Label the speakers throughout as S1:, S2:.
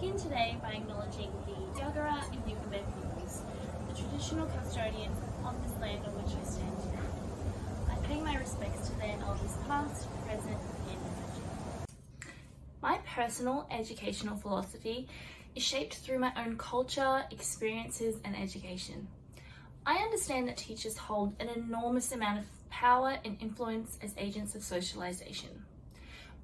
S1: begin today by acknowledging the Yagara and Yugambeh peoples, the traditional custodians of this land on which I stand today. I pay my respects to their elders past, present, and emerging. My personal educational philosophy is shaped through my own culture, experiences, and education. I understand that teachers hold an enormous amount of power and influence as agents of socialization.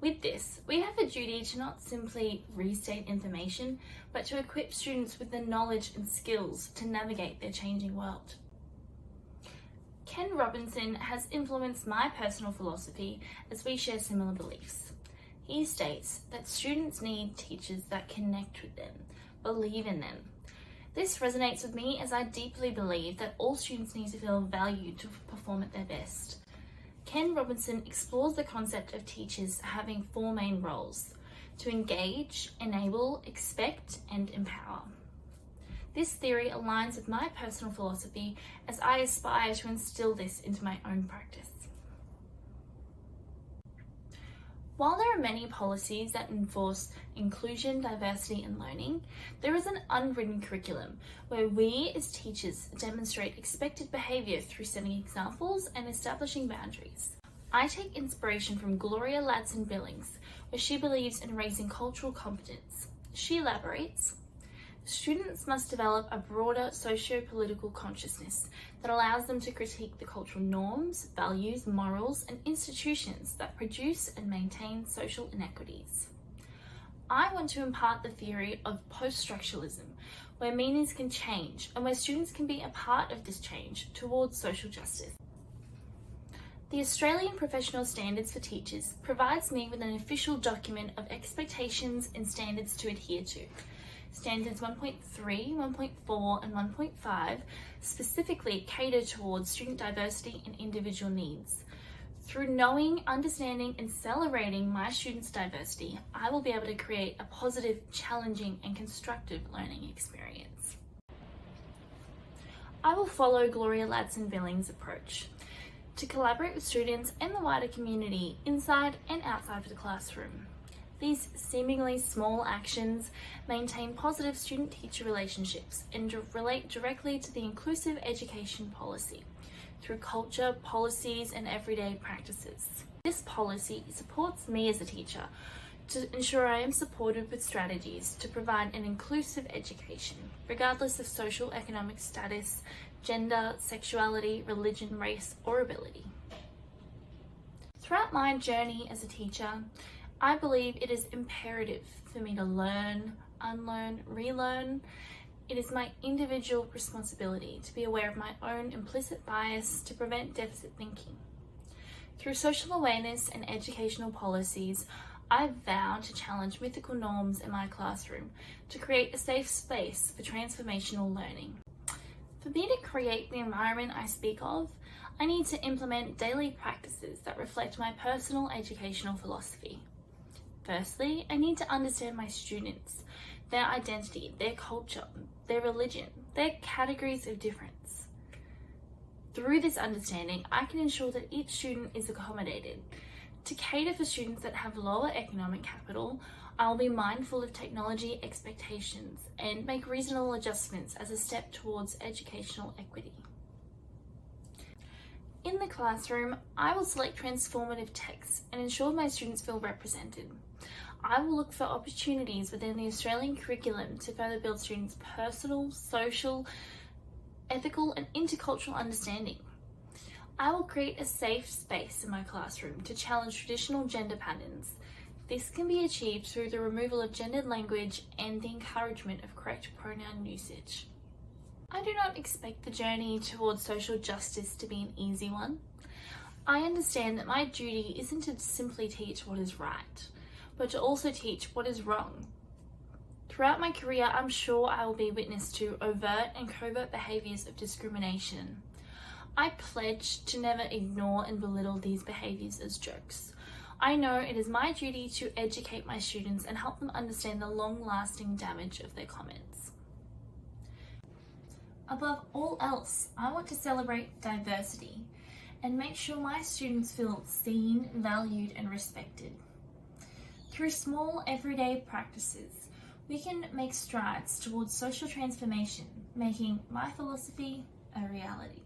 S1: With this, we have a duty to not simply restate information, but to equip students with the knowledge and skills to navigate their changing world. Ken Robinson has influenced my personal philosophy as we share similar beliefs. He states that students need teachers that connect with them, believe in them. This resonates with me as I deeply believe that all students need to feel valued to perform at their best. Ken Robinson explores the concept of teachers having four main roles: to engage, enable, expect, and empower. This theory aligns with my personal philosophy as I aspire to instill this into my own practice. While there are many policies that enforce inclusion, diversity, and learning, there is an unwritten curriculum where we as teachers demonstrate expected behaviour through setting examples and establishing boundaries. I take inspiration from Gloria Ladson-Billings, where she believes in raising cultural competence. She elaborates, students must develop a broader socio-political consciousness that allows them to critique the cultural norms, values, morals, and institutions that produce and maintain social inequities. I want to impart the theory of post-structuralism, where meanings can change and where students can be a part of this change towards social justice. The Australian Professional Standards for Teachers provides me with an official document of expectations and standards to adhere to. Standards 1.3, 1.4, and 1.5 specifically cater towards student diversity and individual needs. Through knowing, understanding, and celebrating my students' diversity, I will be able to create a positive, challenging, and constructive learning experience. I will follow Gloria Ladson-Billings' approach to collaborate with students and the wider community inside and outside of the classroom. These seemingly small actions maintain positive student-teacher relationships and relate directly to the inclusive education policy through culture, policies, and everyday practices. This policy supports me as a teacher to ensure I am supported with strategies to provide an inclusive education, regardless of social economic status, gender, sexuality, religion, race, or ability. Throughout my journey as a teacher, I believe it is imperative for me to learn, unlearn, relearn. It is my individual responsibility to be aware of my own implicit bias to prevent deficit thinking. Through social awareness and educational policies, I vow to challenge mythical norms in my classroom to create a safe space for transformational learning. For me to create the environment I speak of, I need to implement daily practices that reflect my personal educational philosophy. Firstly, I need to understand my students, their identity, their culture, their religion, their categories of difference. Through this understanding, I can ensure that each student is accommodated. To cater for students that have lower economic capital, I'll be mindful of technology expectations and make reasonable adjustments as a step towards educational equity. In the classroom, I will select transformative texts and ensure my students feel represented. I will look for opportunities within the Australian curriculum to further build students' personal, social, ethical, and intercultural understanding. I will create a safe space in my classroom to challenge traditional gender patterns. This can be achieved through the removal of gendered language and the encouragement of correct pronoun usage. I do not expect the journey towards social justice to be an easy one. I understand that my duty isn't to simply teach what is right, but to also teach what is wrong. Throughout my career, I'm sure I will be witness to overt and covert behaviours of discrimination. I pledge to never ignore and belittle these behaviours as jokes. I know it is my duty to educate my students and help them understand the long-lasting damage of their comments. Above all else, I want to celebrate diversity and make sure my students feel seen, valued, and respected. Through small everyday practices, We can make strides towards social transformation, making my philosophy a reality.